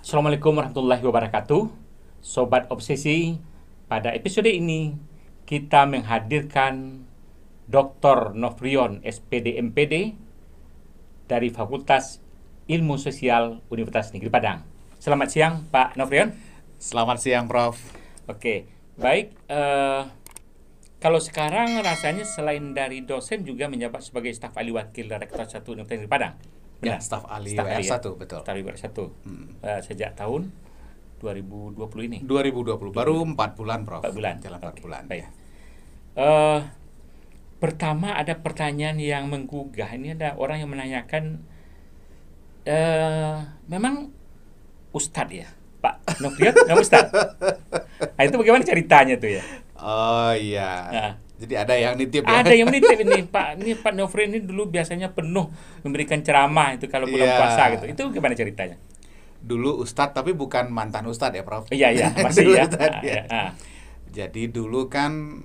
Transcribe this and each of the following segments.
Assalamualaikum warahmatullahi wabarakatuh. Sobat Obsesi, pada episode ini kita menghadirkan Dr. Nofrion SPD MPD dari Fakultas Ilmu Sosial Universitas Negeri Padang. Selamat siang Pak Nofrion. Selamat siang Prof. Oke, baik. Kalau sekarang rasanya selain dari dosen juga menjabat sebagai staf ahli wakil Rektor 1 Universitas Negeri Padang. Ya, staf ahli WR1, betul. Staf ahli WR1. Sejak tahun 2020 ini. 2020, baru 4 bulan Prof. 4 bulan. Jalan 4 bulan. Baik. Pertama ada pertanyaan yang menggugah. Ini ada orang yang menanyakan, memang Ustadz ya, Pak Nofrion, memang Ustadz. Nah, itu bagaimana ceritanya tuh ya? Oh iya. Nah, jadi ada yang nitip ya? ada yang menitip ini Pak. Ini Pak Nofrion ini dulu biasanya penuh memberikan ceramah itu kalau bulan puasa gitu. Itu gimana ceritanya? Dulu Ustadz, tapi bukan mantan Ustadz ya Prof? Iya, masih Dulu ya. Ustadz, ya. Jadi dulu kan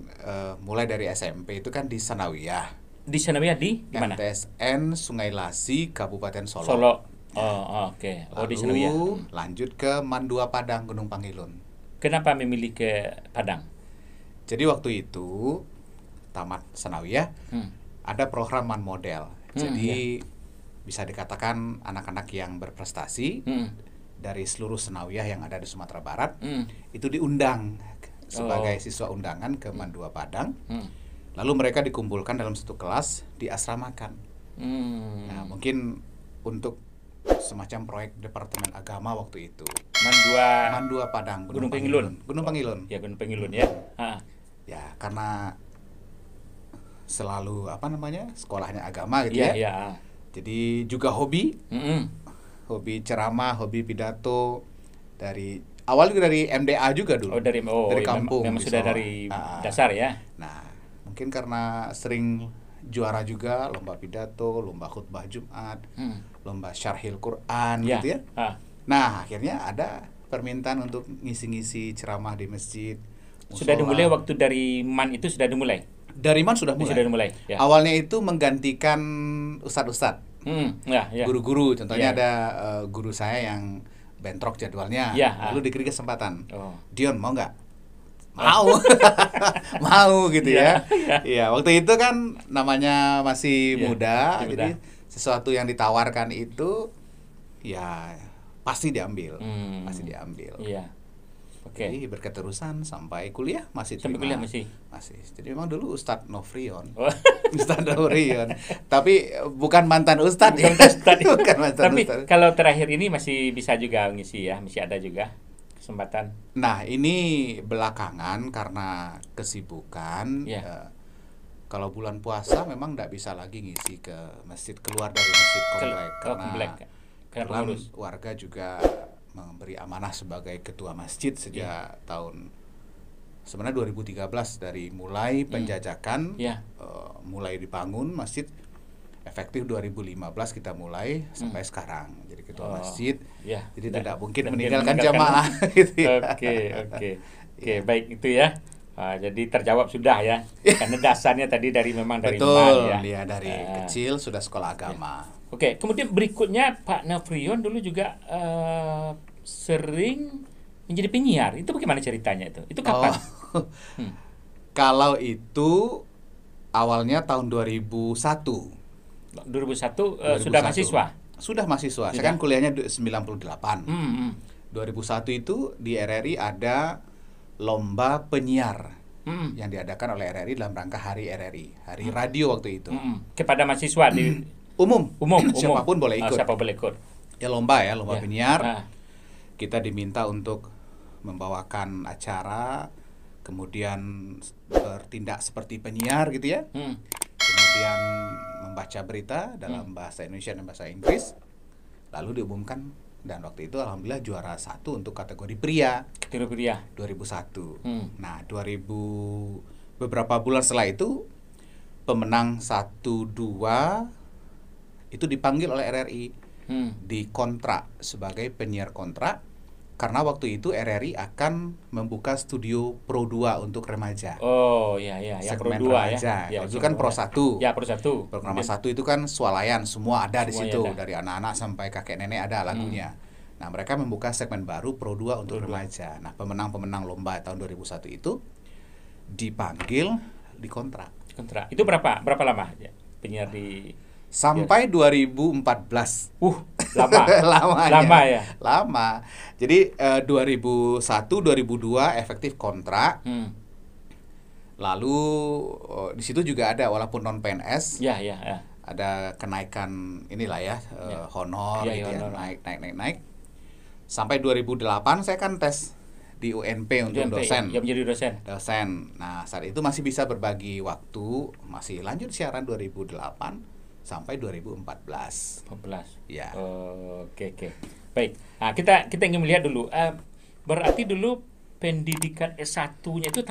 mulai dari SMP itu kan di Sanawiyah. Di Sanawiyah di mana? MTSN Sungai Lasi, Kabupaten Solo. Solo. Oke. Lalu Di Sanawiyah. lanjut ke Mandua Padang, Gunung Pangilun. Kenapa memilih ke Padang? Jadi waktu itu tamat Sanawiyah, ada program Man Model. Jadi bisa dikatakan anak-anak yang berprestasi dari seluruh Sanawiyah yang ada di Sumatera Barat itu diundang sebagai siswa undangan ke Mandua Padang. Lalu mereka dikumpulkan dalam satu kelas, diasramakan. Nah, mungkin untuk semacam proyek Departemen Agama waktu itu. Mandua Padang, Gunung Pangilun. Gunung Pangilun. Ya, Gunung Pangilun ya. Ya, karena selalu sekolahnya agama gitu Iya, ya. iya. Jadi juga hobi ceramah, hobi pidato dari awal juga dari MDA juga dulu. Dari kampung. Memang di sudah Solo. dari dasar ya. Nah, mungkin karena sering juara juga lomba pidato, lomba khutbah Jumat, lomba syarhil Quran gitu ya. Nah, akhirnya ada permintaan untuk ngisi-ngisi ceramah di masjid. Sudah dimulai waktu dari MAN itu sudah dimulai. Dari MAN sudah mulai. Sudah dimulai. Ya. Awalnya itu menggantikan ustadz-ustadz, guru-guru. Contohnya ada guru saya yang bentrok jadwalnya. Lalu diberi kesempatan. Dion mau nggak? Mau, mau gitu ya. Iya, waktu itu kan namanya masih muda, jadi sesuatu yang ditawarkan itu ya pasti diambil, pasti diambil. Iya. Jadi berketerusan sampai kuliah masih terima. Sampai kuliah masih. Jadi memang dulu Ustadz Nofrion. Ustadz Nofrion. Tapi bukan mantan Ustadz. Bukan mantan Tapi Ustadz. Kalau terakhir ini masih bisa juga ngisi ya, masih ada juga kesempatan. Nah, ini belakangan karena kesibukan. Kalau bulan puasa memang tidak bisa lagi ngisi ke masjid, keluar dari masjid komplek karena warga juga memberi amanah sebagai ketua masjid sejak tahun sebenarnya 2013 dari mulai penjajakan mulai dibangun masjid efektif 2015 kita mulai sampai sekarang jadi ketua masjid. Jadi tidak mungkin meninggalkan jamaah gitu ya. Oke, baik itu ya. Jadi terjawab sudah ya. Karena dasarnya tadi dari memang dari betul, MAN ya dari kecil sudah sekolah agama. Oke, kemudian berikutnya Pak Nofrion dulu juga sering menjadi penyiar. Itu bagaimana ceritanya itu? Itu kapan? Kalau itu awalnya tahun 2001. 2001 sudah mahasiswa? Sudah mahasiswa. Saya kan kuliahnya 98. 2001 itu di RRI ada lomba penyiar yang diadakan oleh RRI dalam rangka Hari RRI, Hari Radio waktu itu. Kepada mahasiswa di umum. Siapapun boleh ikut. Siapa boleh ikut. Ya lomba penyiar. Kita diminta untuk membawakan acara, kemudian bertindak seperti penyiar gitu ya. Kemudian membaca berita dalam bahasa Indonesia dan bahasa Inggris. Lalu diumumkan dan waktu itu alhamdulillah juara 1 untuk kategori pria. Kategori pria 2001. Nah, beberapa bulan setelah itu pemenang 1 2 itu dipanggil oleh RRI. Dikontrak sebagai penyiar kontrak karena waktu itu RRI akan membuka studio Pro 2 untuk remaja. Oh iya Pro 2 remaja. ya. Itu kan Pro 1. Ya, Pro 1. Program 1 itu kan swalayan, semua ada di situ dari anak-anak sampai kakek nenek ada lagunya. Nah, mereka membuka segmen baru Pro 2 untuk remaja. Nah, pemenang-pemenang lomba tahun 2001 itu dipanggil, dikontrak. Kontrak. Itu berapa lama ya penyiar di sampai 2014. Lama. Lama ya. Lama. Jadi 2001 2002 efektif kontrak. Lalu di situ juga ada walaupun non PNS. Ya. Ada kenaikan inilah ya, honor gitu ya, naik. Sampai 2008 saya kan tes di UNP untuk dosen. Ya, menjadi dosen. Nah, saat itu masih bisa berbagi waktu, masih lanjut siaran 2008 sampai 2014. Ya. Oke. Baik. Nah, kita ingin melihat dulu. Berarti dulu pendidikan S1-nya itu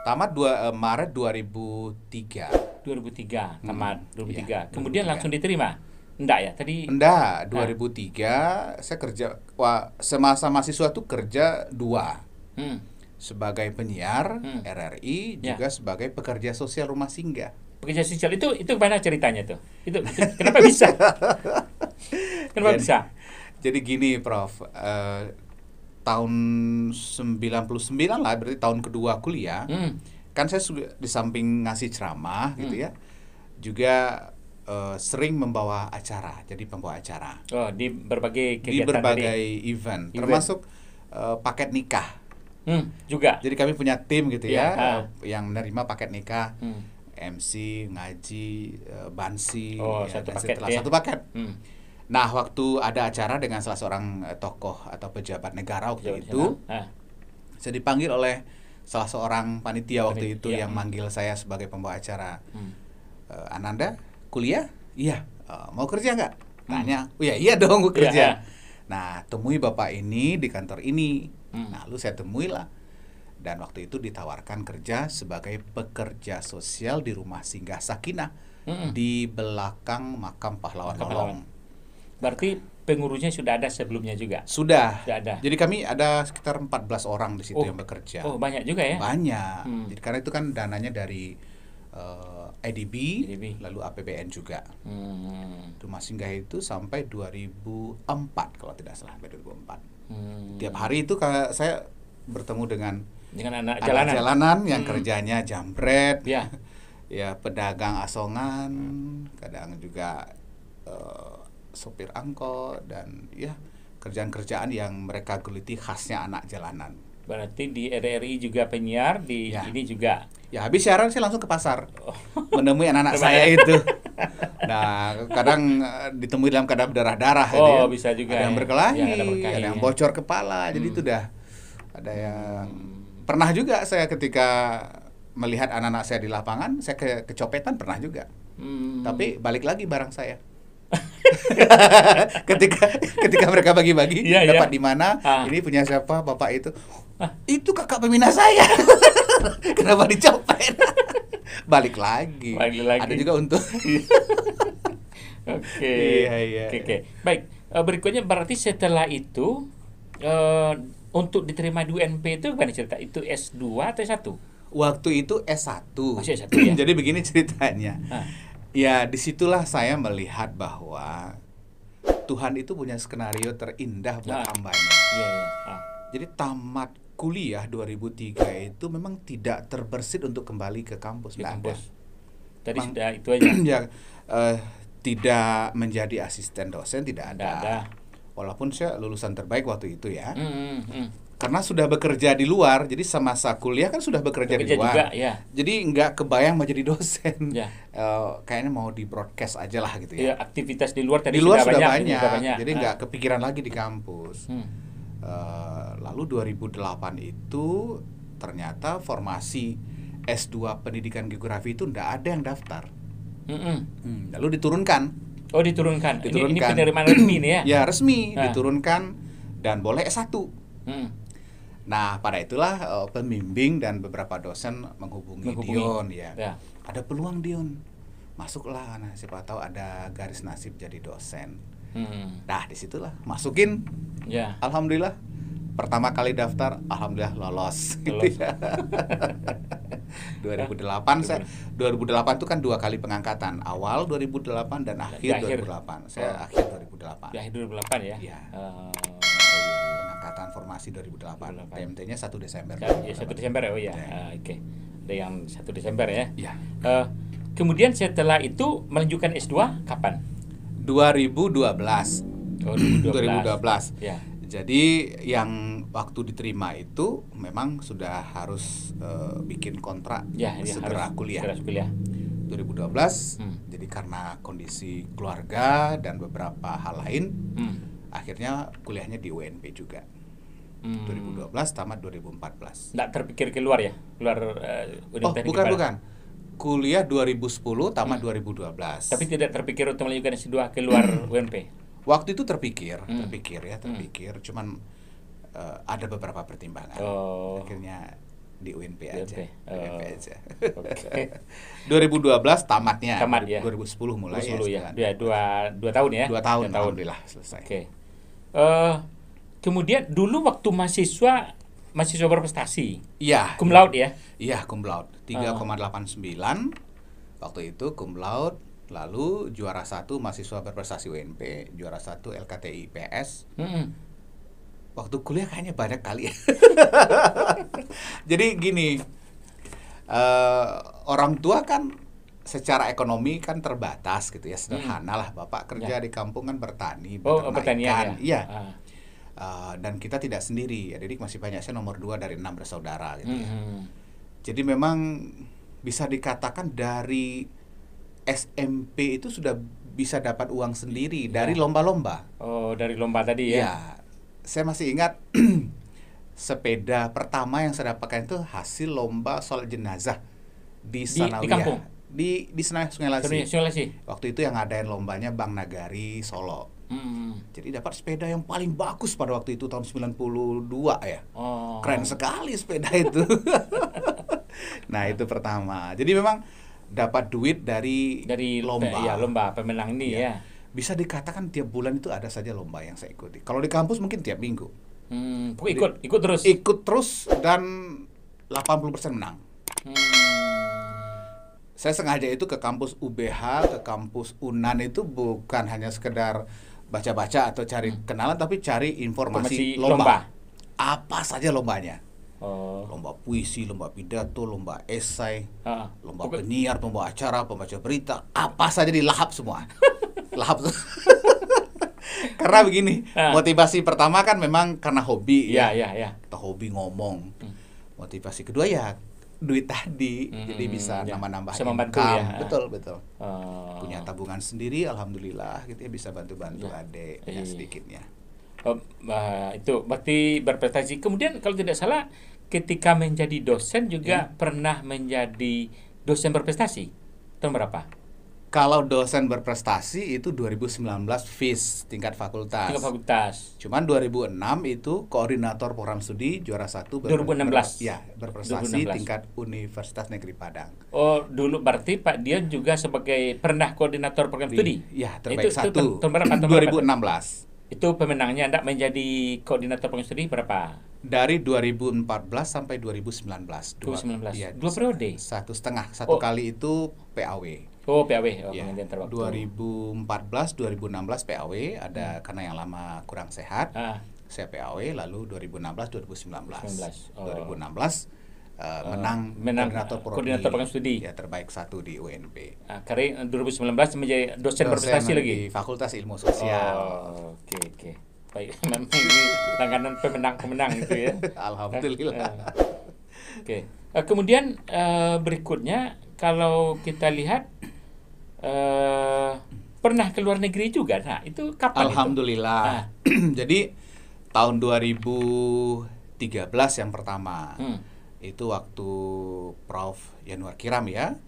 tamat Maret 2003. 2003, tamat 2003. Ya, Kemudian 2003. langsung diterima. Enggak ya? Tadi 2003 saya kerja semasa mahasiswa tuh kerja 2. Sebagai penyiar RRI, juga sebagai pekerja sosial rumah singgah. Pekerja sosial itu gimana ceritanya tuh? Itu kenapa bisa? Kenapa bisa? Jadi gini, Prof. Tahun 99 lah, berarti tahun kedua kuliah. Kan saya di samping ngasih ceramah gitu ya, juga sering membawa acara, jadi pembawa acara. Di berbagai kegiatan, di berbagai event, termasuk paket nikah. Juga. Jadi kami punya tim gitu ya, yang menerima paket nikah, MC, ngaji, bansi, satu dan paket setelah satu paket. Nah, waktu ada acara dengan salah seorang tokoh atau pejabat negara waktu itu, saya dipanggil oleh salah seorang panitia waktu itu yang manggil saya sebagai pembawa acara. Ananda, kuliah? Iya. Mau kerja nggak? Tanya. Oh ya, iya dong, gue kerja. Nah, temui bapak ini di kantor ini. Nah, lalu saya temui lah. Dan waktu itu ditawarkan kerja sebagai pekerja sosial di rumah singgah Sakinah di belakang makam pahlawan Nolong. Berarti pengurusnya sudah ada sebelumnya juga? Sudah ada. Jadi kami ada sekitar 14 orang di situ yang bekerja. Banyak juga ya? Banyak. Jadi karena itu kan dananya dari IDB, lalu APBN juga. Rumah singgah itu sampai 2004 kalau tidak salah, 2004. Tiap hari itu saya bertemu dengan anak jalanan yang kerjanya jambret, ya pedagang asongan, kadang juga sopir angkot, dan ya kerjaan-kerjaan yang mereka geluti khasnya anak jalanan. Berarti di RRI juga penyiar, di ini juga. Ya, habis siaran saya langsung ke pasar menemui anak-anak saya itu. Nah, kadang ditemui dalam keadaan berdarah-darah gitu ya. Bisa juga. Ada yang berkelahi, ada yang bocor kepala. Jadi itu udah ada yang pernah juga saya ketika melihat anak-anak saya di lapangan, saya kecopetan pernah juga. Tapi balik lagi barang saya. ketika mereka bagi-bagi dapat di mana, ini punya siapa, bapak itu kakak pembina saya. Kenapa dicopet? Balik lagi. Ada juga untuk Oke. Baik, berikutnya berarti setelah itu untuk diterima di UNP itu gimana cerita? Itu S2 atau S1? Waktu itu S1. Masih S1 ya? Jadi begini ceritanya. Ya, disitulah saya melihat bahwa Tuhan itu punya skenario terindah buat hambanya. Jadi tamat kuliah 2003 itu memang tidak terbersit untuk kembali ke kampus. Tadi sudah itu aja. Tidak menjadi asisten dosen, tidak ada. Walaupun saya lulusan terbaik waktu itu ya. Karena sudah bekerja di luar, jadi semasa kuliah kan sudah bekerja di luar. Juga, jadi nggak kebayang menjadi dosen. Kayaknya mau di broadcast aja lah gitu ya. Aktivitas di luar tadi sudah banyak. Jadi nggak kepikiran lagi di kampus. Lalu 2008 itu ternyata formasi S2 pendidikan geografi itu nggak ada yang daftar. Lalu diturunkan. Diturunkan. Ini penerimaan resmi nih ya? Ya, resmi. Diturunkan dan boleh S1. Nah, pada itulah pembimbing dan beberapa dosen menghubungi Dion ya. Ada peluang Dion, masuklah. Nah, siapa tahu ada garis nasib jadi dosen. Nah, disitulah masukin. Alhamdulillah pertama kali daftar, alhamdulillah lolos. 2008 itu kan 2 kali pengangkatan. Awal 2008 dan akhir 2008. Saya akhir 2008. Di akhir 2008 ya. Iya. Pengangkatan formasi 2008. PMT-nya 1 Desember. Ya, 1 Desember ya. Oh ya. Oke. Ada yang 1 Desember ya. Iya. Kemudian setelah itu melanjutkan S2 kapan? 2012. Oh, 2012. Ya. Jadi yang waktu diterima itu memang sudah harus bikin kontrak segera kuliah. 2012. Jadi karena kondisi keluarga dan beberapa hal lain, akhirnya kuliahnya di UNP juga. 2012 tamat 2014. Nggak terpikir keluar ya? Keluar bukan. Kuliah 2010 tamat 2012. Tapi tidak terpikir untuk melanjutkan S2 keluar UNP. Waktu itu terpikir. Cuman ada beberapa pertimbangan. Akhirnya di UNP aja. Okay. 2012 tamatnya. Tamat ya. 2010 mulai 2010 ya. 2 tahun ya. 2 tahun. Alhamdulillah selesai. Oke. Kemudian dulu waktu mahasiswa berprestasi. Iya. Cum laude ya? Iya, cum laude. 3,89. Waktu itu cum laude. Lalu juara 1 mahasiswa berprestasi UNP, juara 1 LKTI PS. Waktu kuliah kayaknya banyak kali ya. Jadi gini, orang tua kan secara ekonomi kan terbatas gitu ya, sederhana lah. Bapak kerja di kampung kan bertani, pertanian. Iya. Dan kita tidak sendiri, adik masih banyak, saya nomor 2 dari 6 bersaudara gitu ya. Jadi memang bisa dikatakan dari SMP itu sudah bisa dapat uang sendiri dari lomba-lomba. Oh, dari lomba tadi ya? Iya. Saya masih ingat sepeda pertama yang saya dapatkan itu hasil lomba sholat jenazah di Sanawiyah. Di kampung? Di Sungai Lasi. Waktu itu yang ngadain lombanya Bank Nagari Solo. Jadi dapat sepeda yang paling bagus pada waktu itu tahun 92 ya. Keren sekali sepeda itu. Nah, itu pertama. Jadi memang dapat duit dari lomba. Ya, lomba pemenang ini ya. Bisa dikatakan tiap bulan itu ada saja lomba yang saya ikuti. Kalau di kampus mungkin tiap minggu. Ikut terus. Ikut terus dan 80% menang. Saya sengaja itu ke kampus UBH, ke kampus UNAN itu bukan hanya sekedar baca-baca atau cari kenalan, tapi cari informasi lomba. Apa saja lombanya. Lomba puisi, lomba pidato, lomba esai, lomba penyiar, lomba acara, pembaca berita, apa saja dilahap semua. Lahap. Karena begini, motivasi pertama kan memang karena hobi ya. Kita hobi ngomong. Motivasi kedua ya duit tadi, jadi bisa nambah-nambah income. Ya. Betul. Punya tabungan sendiri, alhamdulillah gitu ya, bisa bantu-bantu adik sedikitnya. Itu berarti berprestasi. Kemudian kalau tidak salah ketika menjadi dosen juga pernah menjadi dosen berprestasi. Tahun berapa? Kalau dosen berprestasi itu 2019 FIS tingkat fakultas. Cuman 2006 itu koordinator program studi juara 1 2016. Berprestasi 2016. Tingkat Universitas Negeri Padang. Oh, dulu berarti Pak Dian juga sebagai pernah koordinator program studi. Ya, terbaik satu. Tahun berapa? 2016. Itu pemenangnya Anda menjadi koordinator program studi berapa? Dari 2014 sampai 2019. 2019. Ya, 2 periode. 1,5. Satu kali itu PAW. Oh, PAW. Ya, 2014, 2016 PAW ada karena yang lama kurang sehat. Saya PAW lalu 2016, 2019. 2016 menang koordinator program studi. Ya, terbaik 1 di UNP. Karena 2019 menjadi dosen berprestasi lagi di Fakultas Ilmu Sosial. Oke. Baik, memang ini langganan pemenang itu ya. Alhamdulillah. Oke. Kemudian berikutnya kalau kita lihat pernah ke luar negeri juga. Nah, itu kapan? Alhamdulillah. Jadi tahun 2013 yang pertama. Itu waktu Prof. Yanuar Kiram ya.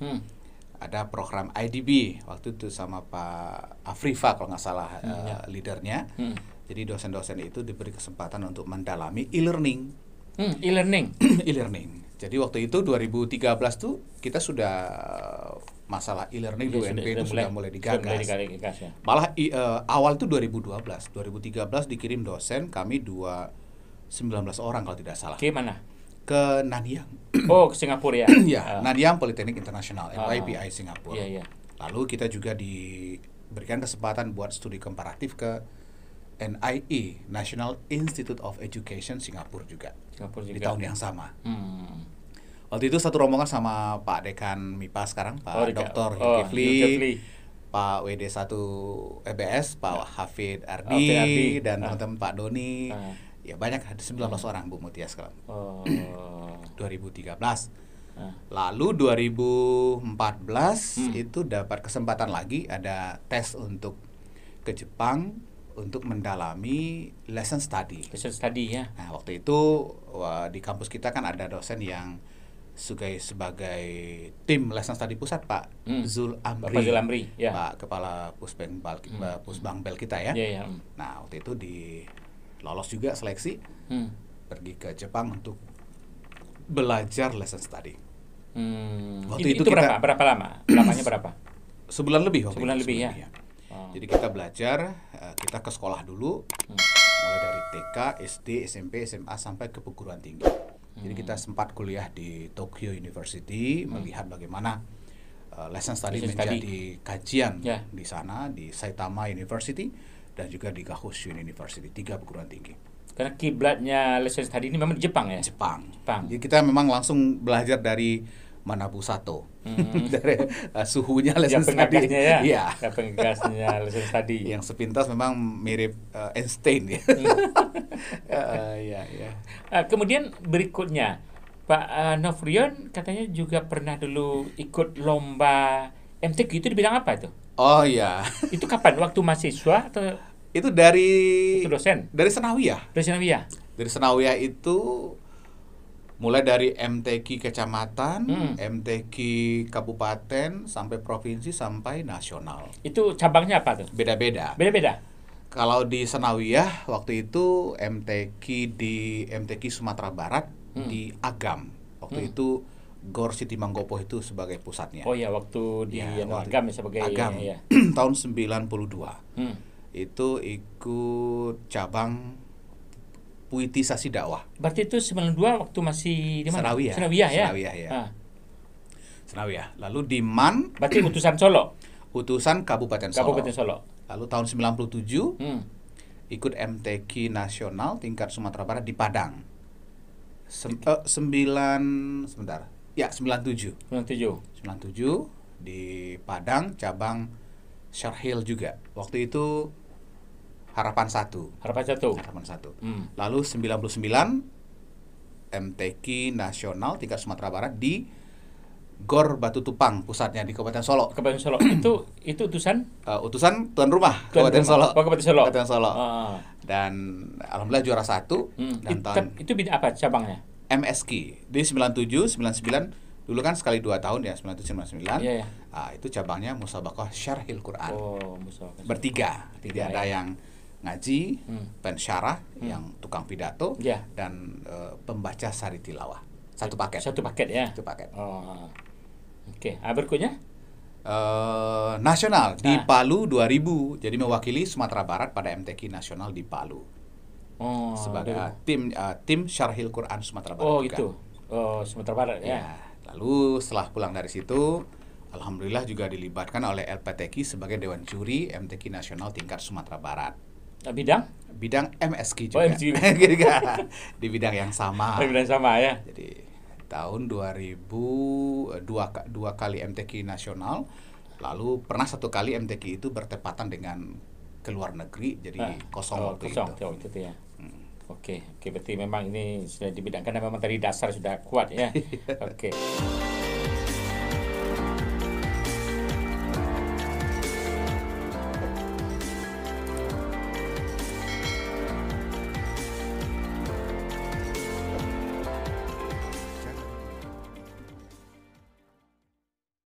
Ada program IDB waktu itu sama Pak Afrifa kalau nggak salah leadernya. Jadi dosen-dosen itu diberi kesempatan untuk mendalami e-learning. E-learning. Jadi waktu itu 2013 tuh kita sudah masalah e-learning di UNP itu sudah mulai digagas. Ya. Malah awal itu 2012. 2013 dikirim dosen kami 19 orang kalau tidak salah. Ke mana? ke Nanyang. Oh, ke Singapura ya? Ya, Nanyang Polytechnic International, NYPI Singapura. Iya. Lalu kita juga diberikan kesempatan buat studi komparatif ke NIE, National Institute of Education Singapura juga. Di tahun yang sama. Waktu itu satu rombongan sama Pak Dekan MIPA sekarang, Pak Dr. Zulkifli, Pak WD1 EBS, Pak Hafid Ardi, dan teman-teman Pak Doni. Ya banyak, 19 orang Bu Mutia sekarang. 2013. Lalu 2014 itu dapat kesempatan lagi, ada tes untuk ke Jepang untuk mendalami lesson study. Lesson study ya. Nah, waktu itu di kampus kita kan ada dosen yang sebagai tim lesson study pusat, Pak Zul Amri. Pak Zul Amri, ya. Pak Kepala Pusbangbel kita ya. Ya. Nah, waktu itu lolos juga seleksi, pergi ke Jepang untuk belajar lesson study. Waktu itu kita, berapa lama? Lamanya berapa? Sebulan lebih. Sebulan lebih ya. Jadi kita belajar, kita ke sekolah dulu, mulai dari TK, SD, SMP, SMA sampai ke perguruan tinggi. Jadi kita sempat kuliah di Tokyo University, melihat bagaimana lesson study menjadi kajian di sana, di Saitama University dan juga di Gakushūin University, 3 perguruan tinggi. Karena kiblatnya lesson study ini memang di Jepang ya? Jepang. Jadi kita memang langsung belajar dari Manabu Sato, dari suhunya lesson study. Ya, pengagasnya lesson study. Yang sepintas memang mirip Einstein ya. Kemudian berikutnya, Pak Nofrion katanya juga pernah dulu ikut lomba MTQ, itu di bidang apa itu? Oh iya. Itu kapan? Waktu mahasiswa atau? Itu dari dosen? Dari Senawiyah. Dari Senawiyah itu mulai dari MTQ kecamatan, MTQ kabupaten, sampai provinsi, sampai nasional. Itu cabangnya apa tuh? Beda-beda. Kalau di Senawiyah waktu itu MTQ Sumatera Barat di Agam. Waktu itu Gor Siti Manggopo itu sebagai pusatnya. Oh ya, waktu di Agam sebagai Agam. Ya. Tahun 92. Itu ikut cabang puitisasi dakwah. Berarti itu 92 waktu masih di mana? Senawiyah ya. Senawiyah. Lalu di MAN. Berarti utusan Solo. Utusan Kabupaten Solo. Lalu tahun 97 ikut MTQ nasional tingkat Sumatera Barat di Padang. 97 di Padang, cabang Syarhil juga. Waktu itu Harapan 1. Lalu 99 MTQ nasional tingkat Sumatera Barat di Gor Batu Tupang, pusatnya di Kabupaten Solo. Itu utusan tuan rumah Kabupaten Solo. Kabupaten Solo. Dan alhamdulillah juara 1. Itu bidang apa cabangnya? MSQ di 97, 99 dulu kan sekali 2 tahun ya, 97, 99. Iya. Itu cabangnya Musabaqah Syarhil Quran. Musabaqah. Bertiga. Jadi ada yang ngaji, pensyarah, yang tukang pidato, dan pembaca sari tilawah. Satu paket ya. Oke. Berikutnya nasional di Palu 2000. Jadi mewakili Sumatera Barat pada MTQ nasional di Palu. Sebagai tim Syarhil Quran Sumatera Barat juga. Itu. Sumatera Barat ya. Lalu setelah pulang dari situ, alhamdulillah juga dilibatkan oleh LPTQ sebagai dewan juri MTQ nasional tingkat Sumatera Barat. Bidang MSQ juga. Di bidang yang sama. Ya. Jadi tahun 2000 dua kali MTQ nasional, lalu pernah 1 kali MTQ itu bertepatan dengan keluar negeri, jadi kosong waktu itu ya. Oke, berarti memang ini sudah dibidangkan, memang dari dasar sudah kuat ya. Oke.